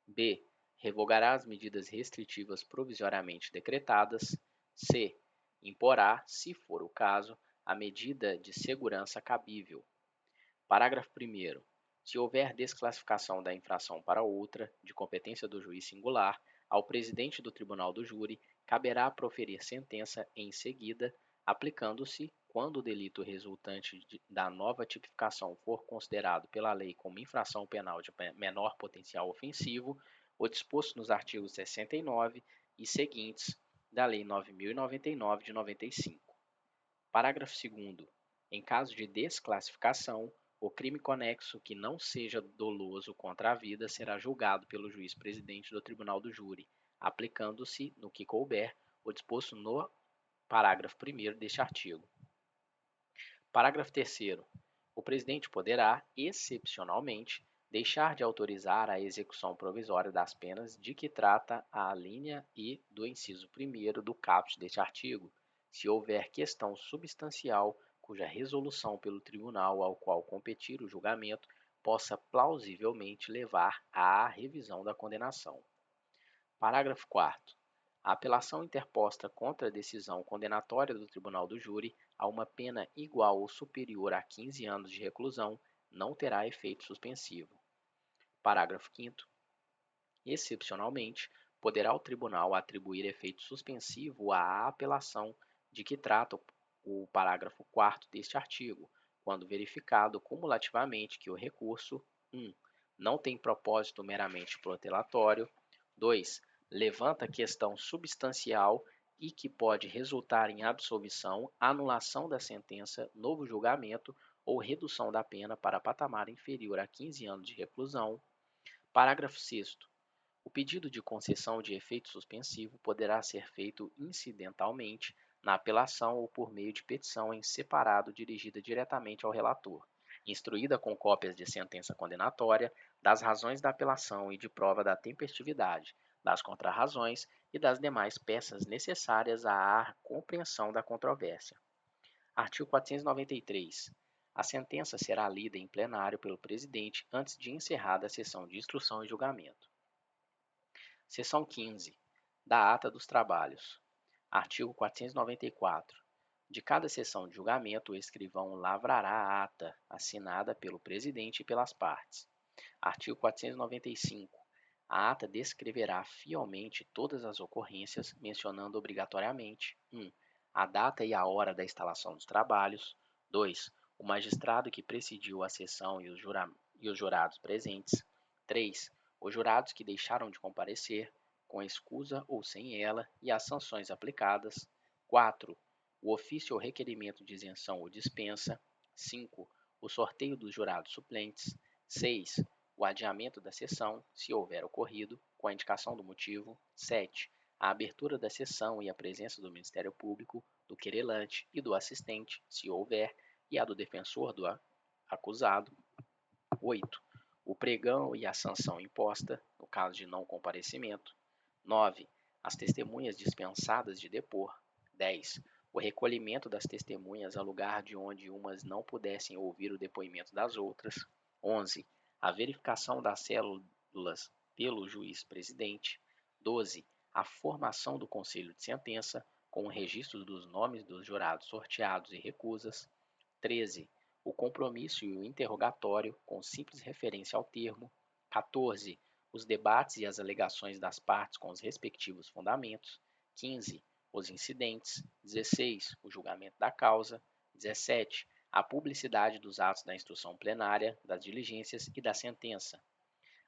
Speaker 1: B. Revogará as medidas restritivas provisoriamente decretadas. C. Imporá, se for o caso, a medida de segurança cabível. Parágrafo 1º. Se houver desclassificação da infração para outra, de competência do juiz singular, ao presidente do Tribunal do Júri caberá proferir sentença em seguida, aplicando-se, quando o delito resultante da nova tipificação for considerado pela lei como infração penal de menor potencial ofensivo, o disposto nos artigos 69 e seguintes da Lei 9.099 de 95. Parágrafo 2º. Em caso de desclassificação, o crime conexo que não seja doloso contra a vida será julgado pelo juiz presidente do Tribunal do Júri, aplicando-se, no que couber, o disposto no parágrafo 1º deste artigo. Parágrafo 3º. O presidente poderá, excepcionalmente, deixar de autorizar a execução provisória das penas de que trata a alínea I do inciso 1º do caput deste artigo, se houver questão substancial cuja resolução pelo tribunal ao qual competir o julgamento possa plausivelmente levar à revisão da condenação. Parágrafo 4º. A apelação interposta contra a decisão condenatória do Tribunal do Júri a uma pena igual ou superior a 15 anos de reclusão não terá efeito suspensivo. Parágrafo 5º. Excepcionalmente, poderá o tribunal atribuir efeito suspensivo à apelação de que trata o parágrafo 4º deste artigo, quando verificado cumulativamente que o recurso 1. Não tem propósito meramente protelatório. 2. Levanta questão substancial e que pode resultar em absolvição, anulação da sentença, novo julgamento ou redução da pena para patamar inferior a 15 anos de reclusão. Parágrafo 6º. O pedido de concessão de efeito suspensivo poderá ser feito incidentalmente na apelação ou por meio de petição em separado dirigida diretamente ao relator, instruída com cópias de sentença condenatória, das razões da apelação e de prova da tempestividade, das contrarrazões e das demais peças necessárias à compreensão da controvérsia. Artigo 493. A sentença será lida em plenário pelo presidente antes de encerrada a sessão de instrução e julgamento. Seção 15. Da ata dos trabalhos. Artigo 494. De cada sessão de julgamento, o escrivão lavrará a ata, assinada pelo presidente e pelas partes. Artigo 495. A ata descreverá fielmente todas as ocorrências, mencionando obrigatoriamente 1. A data e a hora da instalação dos trabalhos. 2. O magistrado que presidiu a sessão e os jurados presentes. 3. Os jurados que deixaram de comparecer, com escusa ou sem ela, e as sanções aplicadas. 4. O ofício ou requerimento de isenção ou dispensa. 5. O sorteio dos jurados suplentes. 6. O adiamento da sessão, se houver ocorrido, com a indicação do motivo. 7. A abertura da sessão e a presença do Ministério Público, do querelante e do assistente, se houver, e a do defensor do acusado. 8. O pregão e a sanção imposta, no caso de não comparecimento. 9. As testemunhas dispensadas de depor. 10. O recolhimento das testemunhas a lugar de onde umas não pudessem ouvir o depoimento das outras. 11. A verificação das células pelo juiz presidente. 12. A formação do conselho de sentença, com o registro dos nomes dos jurados sorteados e recusas. 13. O compromisso e o interrogatório, com simples referência ao termo. 14. Os debates e as alegações das partes com os respectivos fundamentos. 15. Os incidentes. 16. O julgamento da causa. 17. A publicidade dos atos da instrução plenária, das diligências e da sentença.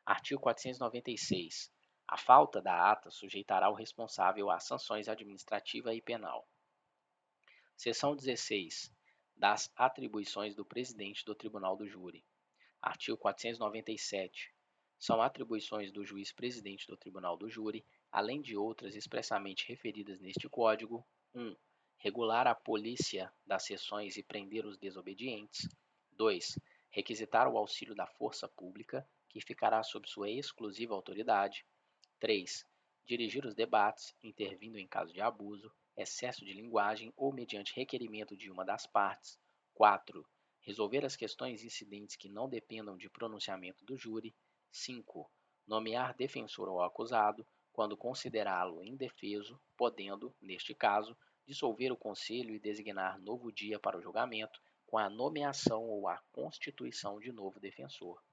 Speaker 1: Artigo 496. A falta da ata sujeitará o responsável a sanções administrativa e penal. Seção 16. Das atribuições do presidente do Tribunal do Júri. Artigo 497. São atribuições do juiz-presidente do Tribunal do Júri, além de outras expressamente referidas neste Código: 1. Regular a polícia das sessões e prender os desobedientes. 2. Requisitar o auxílio da força pública, que ficará sob sua exclusiva autoridade. 3. Dirigir os debates, intervindo em caso de abuso, excesso de linguagem ou mediante requerimento de uma das partes. 4. Resolver as questões incidentes que não dependam de pronunciamento do júri. 5. Nomear defensor ao acusado, quando considerá-lo indefeso, podendo, neste caso, dissolver o conselho e designar novo dia para o julgamento, com a nomeação ou a constituição de novo defensor.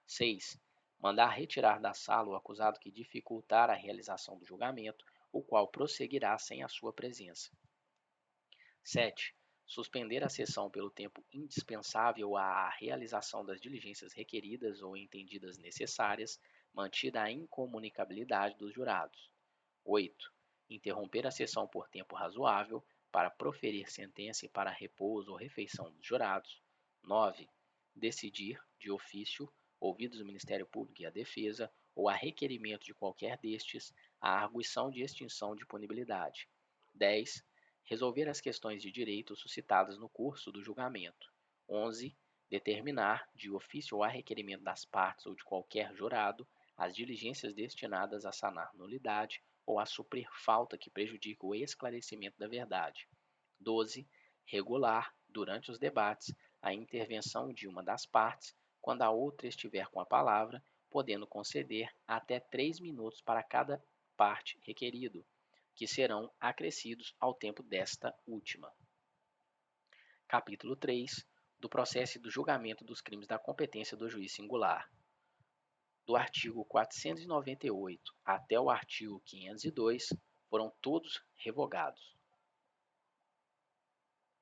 Speaker 1: 6. Mandar retirar da sala o acusado que dificultar a realização do julgamento, o qual prosseguirá sem a sua presença. 7. Suspender a sessão pelo tempo indispensável à realização das diligências requeridas ou entendidas necessárias, mantida a incomunicabilidade dos jurados. 8. Interromper a sessão por tempo razoável para proferir sentença e para repouso ou refeição dos jurados. 9. Decidir, de ofício, ouvidos o Ministério Público e a Defesa, ou a requerimento de qualquer destes, a arguição de extinção de punibilidade. 10. Resolver as questões de direito suscitadas no curso do julgamento. 11. Determinar, de ofício ou a requerimento das partes ou de qualquer jurado, as diligências destinadas a sanar nulidade ou a suprir falta que prejudique o esclarecimento da verdade. 12. Regular, durante os debates, a intervenção de uma das partes, quando a outra estiver com a palavra, podendo conceder até 3 minutos para cada parte requerido, que serão acrescidos ao tempo desta última. Capítulo 3. Do processo e do julgamento dos crimes da competência do juiz singular. Do artigo 498 até o artigo 502 foram todos revogados.